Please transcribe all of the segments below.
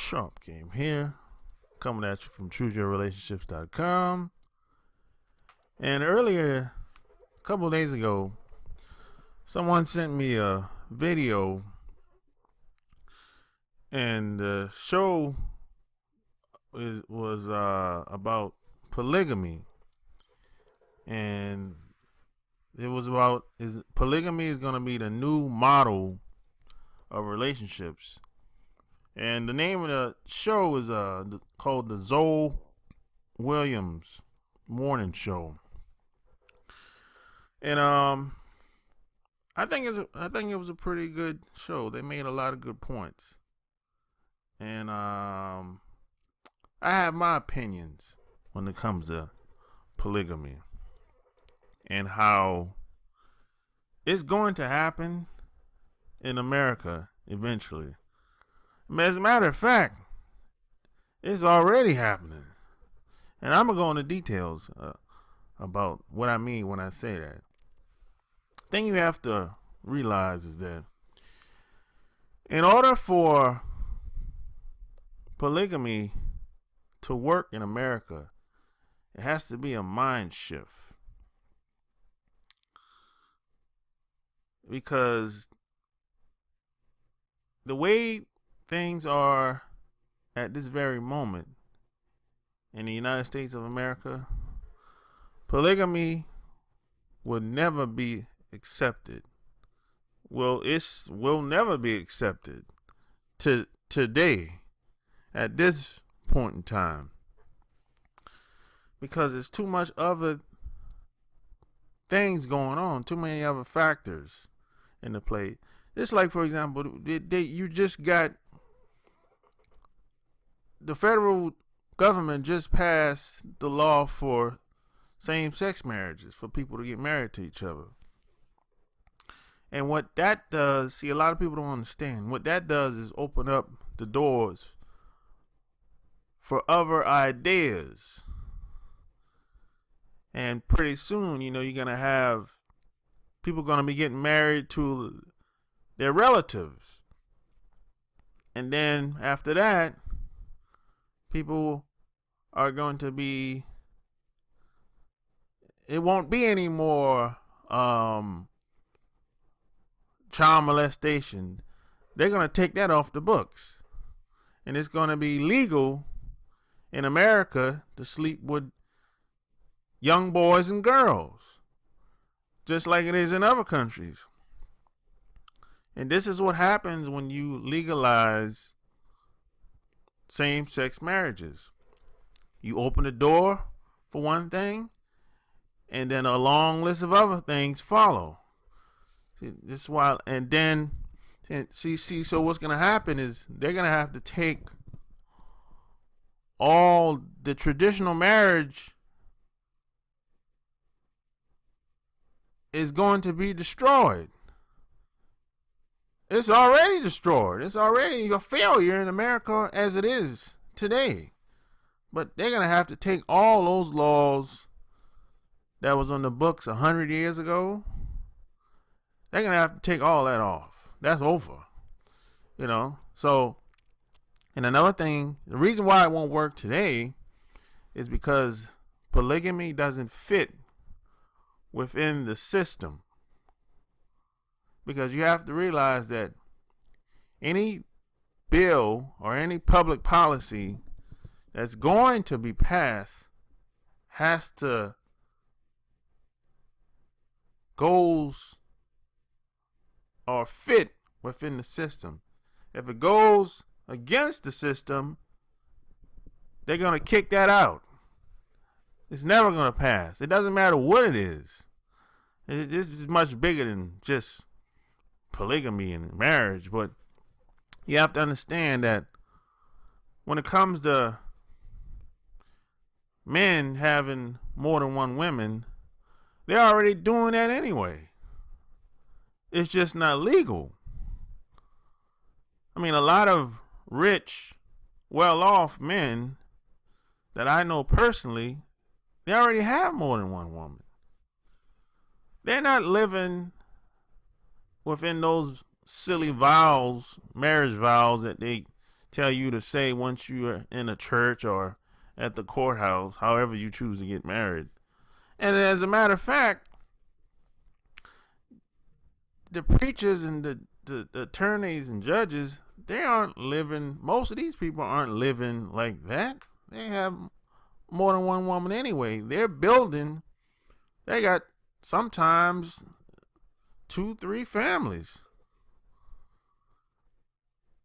Trump Game here, coming at you from ChooseYourRelationships.com. And earlier, a couple of days ago, someone sent me a video, and the show was about polygamy, and it was about polygamy is going to be the new model of relationships. And the name of the show is called the Zoe Williams Morning Show. And I think it was a pretty good show. They made a lot of good points. And I have my opinions when it comes to polygamy and how it's going to happen in America eventually. As a matter of fact, it's already happening. And I'm going to go into details about what I mean when I say that. The thing you have to realize is that in order for polygamy to work in America, it has to be a mind shift. Because the way things are at this very moment in the United States of America, polygamy will never be accepted. Well, it will never be accepted today at this point in time, because there's too much other things going on, too many other factors in the play. Just like, for example, you just got the federal government just passed the law for same-sex marriages, for people to get married to each other. And what that does, see, a lot of people don't understand. What that does is open up the doors for other ideas. And pretty soon, you're going to have people going to be getting married to their relatives. And then after that, people are going to be, it won't be any more child molestation. They're going to take that off the books. And it's going to be legal in America to sleep with young boys and girls, just like it is in other countries. And this is what happens when you legalize same-sex marriages. You open the door for one thing, and then a long list of other things follow. See, this is why, and then, so what's going to happen is they're going to have to take all the traditional marriage is going to be destroyed. It's already destroyed. It's already a failure in America as it is today. But they're going to have to take all those laws that was on the books 100 years ago. They're going to have to take all that off. That's over. So, and another thing, the reason why it won't work today is because polygamy doesn't fit within the system. Because you have to realize that any bill or any public policy that's going to be passed has to goes or fit within the system. If it goes against the system, they're going to kick that out. It's never going to pass. It doesn't matter what it is. This is much bigger than just polygamy and marriage, but you have to understand that when it comes to men having more than one woman, they're already doing that anyway. It's just not legal. I mean, a lot of rich, well-off men that I know personally, they already have more than one woman. They're not living within those silly vows, marriage vows that they tell you to say once you are in a church or at the courthouse, however you choose to get married. And as a matter of fact, the preachers and the attorneys and judges, they aren't living, most of these people aren't living like that. They have more than one woman anyway. They're building, they got sometimes 2-3 families.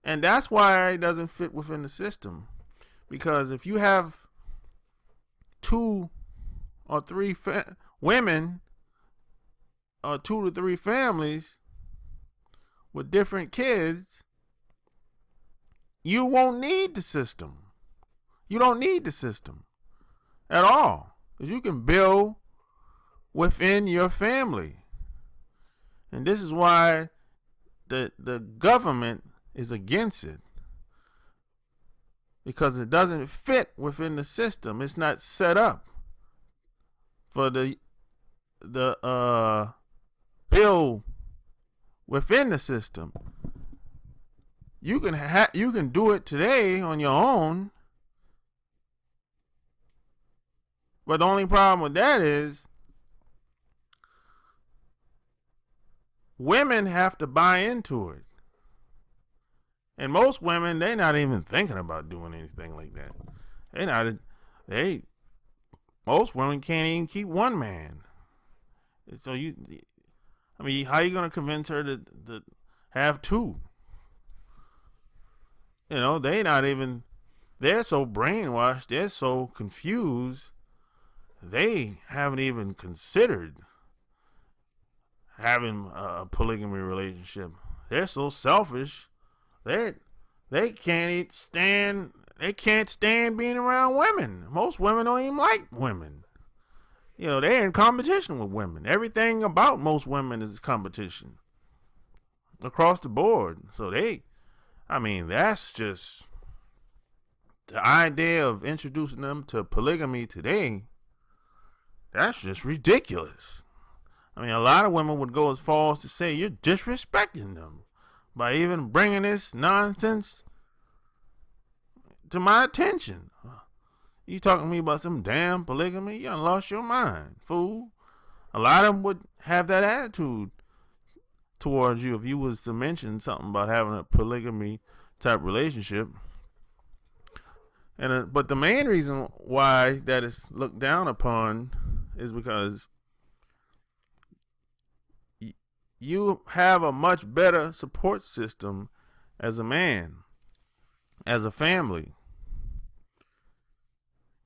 And that's why it doesn't fit within the system. Because if you have 2 or 3 women or 2 to 3 families with different kids, you won't need the system. You don't need the system at all. Because you can build within your family. And this is why the government is against it. Because it doesn't fit within the system. It's not set up for the bill within the system. You can do it today on your own, but the only problem with that is women have to buy into it, and most women, they're not even thinking about doing anything like that. Most women can't even keep one man. So how are you gonna convince her to have 2? You know, they're so brainwashed, they're so confused, they haven't even considered having a polygamy relationship. They're so selfish, they can't stand being around women. Most women don't even like women. You know, they're in competition with women. Everything about most women is competition across the board. So that's just the idea of introducing them to polygamy today. That's just ridiculous. I mean, a lot of women would go as far as to say you're disrespecting them by even bringing this nonsense to my attention. You talking to me about some damn polygamy? You done lost your mind, fool. A lot of them would have that attitude towards you if you was to mention something about having a polygamy type relationship. But the main reason why that is looked down upon is because you have a much better support system as a man, as a family.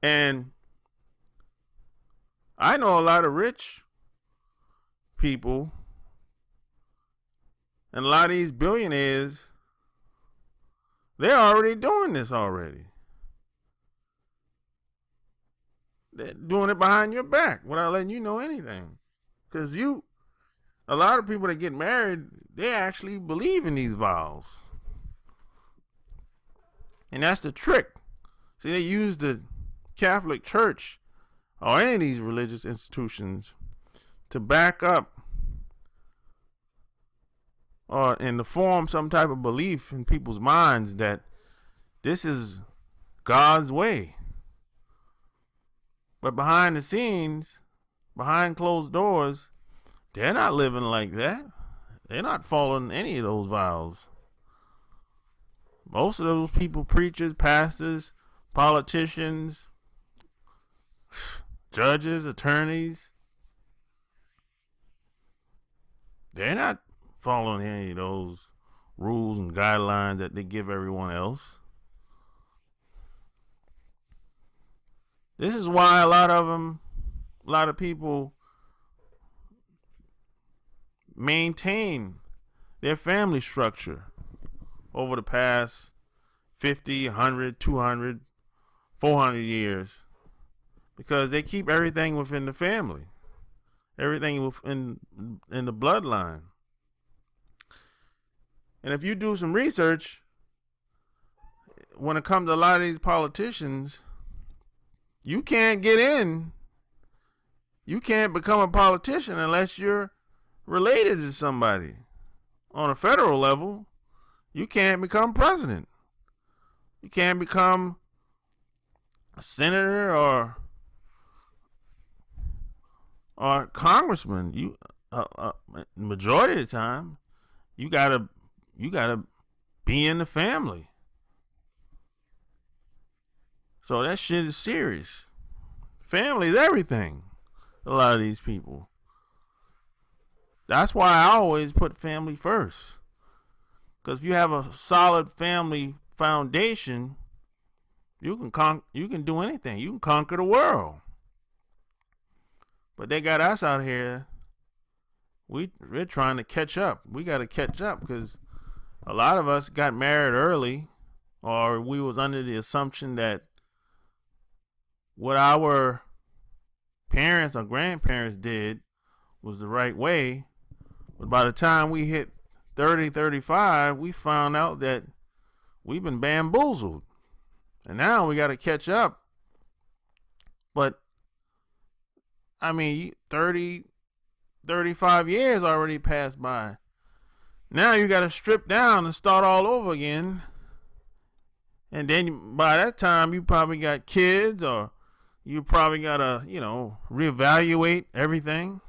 And I know a lot of rich people and a lot of these billionaires, they're already doing this already. They're doing it behind your back without letting you know anything. Because a lot of people that get married, they actually believe in these vows. And that's the trick. See, they use the Catholic Church or any of these religious institutions to back up or and to form some type of belief in people's minds that this is God's way. But behind the scenes, behind closed doors, they're not living like that. They're not following any of those vows. Most of those people, preachers, pastors, politicians, judges, attorneys, they're not following any of those rules and guidelines that they give everyone else. This is why a lot of people maintain their family structure over the past 50, 100, 200, 400 years, because they keep everything within the family, everything within in the bloodline. And if you do some research, when it comes to a lot of these politicians, you can't get in. You can't become a politician unless you're related to somebody. On a federal level, you can't become president You can't become a senator or congressman. You majority of the time, you gotta be in the family. So that shit is serious. Family is everything. A lot of these people. That's why I always put family first. Because if you have a solid family foundation, you can do anything. You can conquer the world. But they got us out here. We're trying to catch up. We got to catch up because a lot of us got married early, or we was under the assumption that what our parents or grandparents did was the right way. But by the time we hit 30, 35, we found out that we've been bamboozled. And now we got to catch up. But, I mean, 30, 35 years already passed by. Now you got to strip down and start all over again. And then by that time, you probably got kids, or you probably got to, reevaluate everything.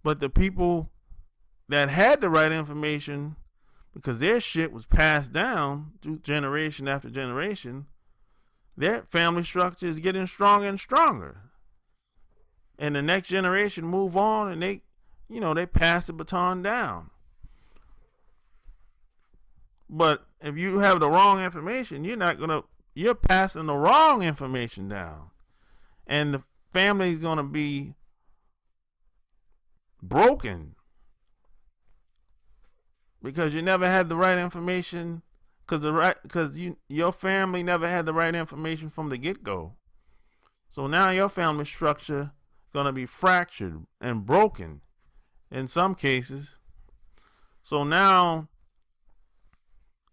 But the people that had the right information, because their shit was passed down through generation after generation, their family structure is getting stronger and stronger. And the next generation move on, and they pass the baton down. But if you have the wrong information, you're passing the wrong information down. And the family is going to be broken because you never had the right information, because your family never had the right information from the get-go. So now your family structure is going to be fractured and broken in some cases. So now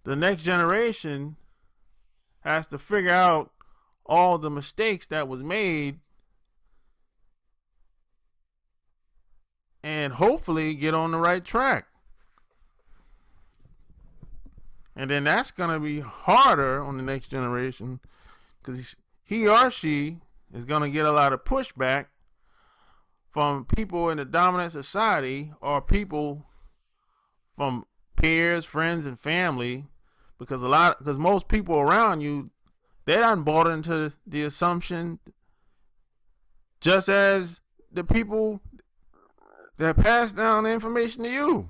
the next generation has to figure out all the mistakes that was made and hopefully get on the right track. And then that's going to be harder on the next generation because he or she is going to get a lot of pushback from people in the dominant society or people from peers, friends, and family, because most people around you, they done bought into the assumption, just as the people that pass down the information to you.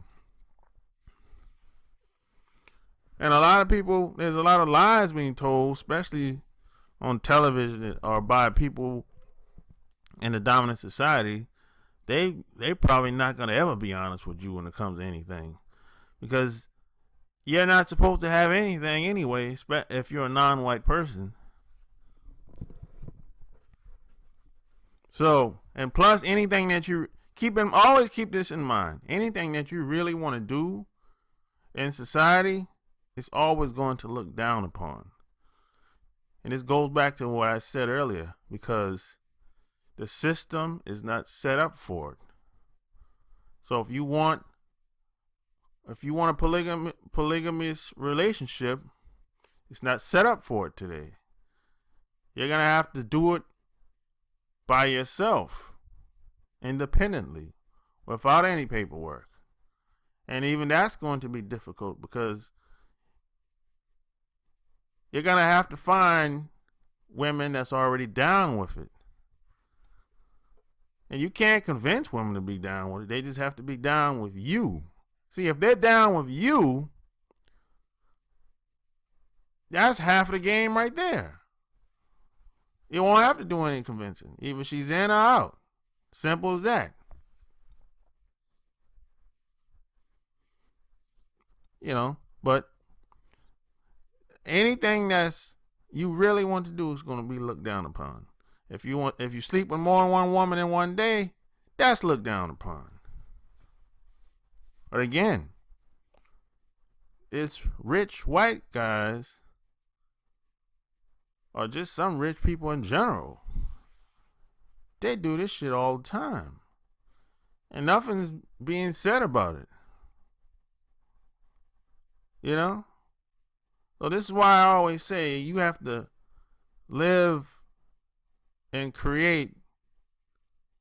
And a lot of people, there's a lot of lies being told, especially on television or by people in the dominant society. They probably not going to ever be honest with you when it comes to anything, because you're not supposed to have anything anyway, if you're a non-white person. So, and plus anything that you always keep this in mind. Anything that you really want to do in society, it's always going to look down upon. And this goes back to what I said earlier, because the system is not set up for it. So if you want a polygamous relationship, it's not set up for it today. You're going to have to do it by yourself, independently, without any paperwork. And even that's going to be difficult, because you're going to have to find women that's already down with it. And you can't convince women to be down with it. They just have to be down with you. See, if they're down with you, that's half of the game right there. You won't have to do any convincing. Either she's in or out. Simple as that. But anything that's you really want to do is going to be looked down upon. If you sleep with more than one woman in one day, that's looked down upon. But again, it's rich white guys, or just some rich people in general. They do this shit all the time, and nothing's being said about it. So this is why I always say you have to live and create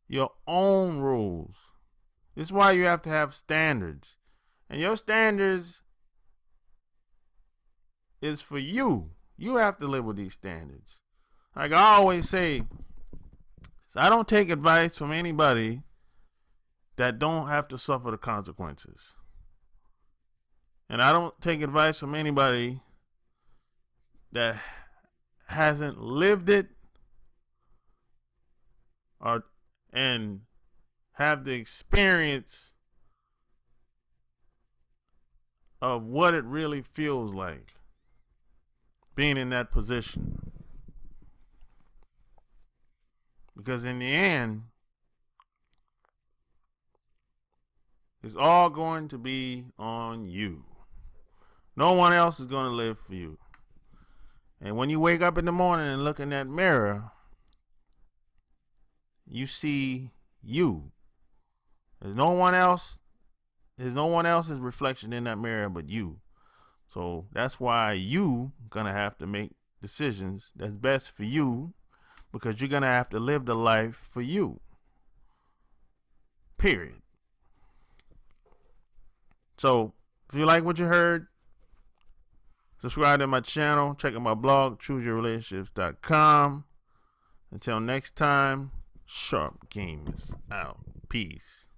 your own rules. This is why you have to have standards. And your standards is for you. You have to live with these standards. Like I always say, I don't take advice from anybody that don't have to suffer the consequences. And I don't take advice from anybody that hasn't lived it or and have the experience of what it really feels like being in that position. Because in the end, it's all going to be on you. No one else is going to live for you. And when you wake up in the morning and look in that mirror, you see you. There's no one else. There's no one else's reflection in that mirror but you. So that's why you gonna have to make decisions that's best for you, because you're gonna have to live the life for you. Period. So if you like what you heard, subscribe to my channel. Check out my blog, chooseyourrelationships.com. Until next time, Sharp Game is out. Peace.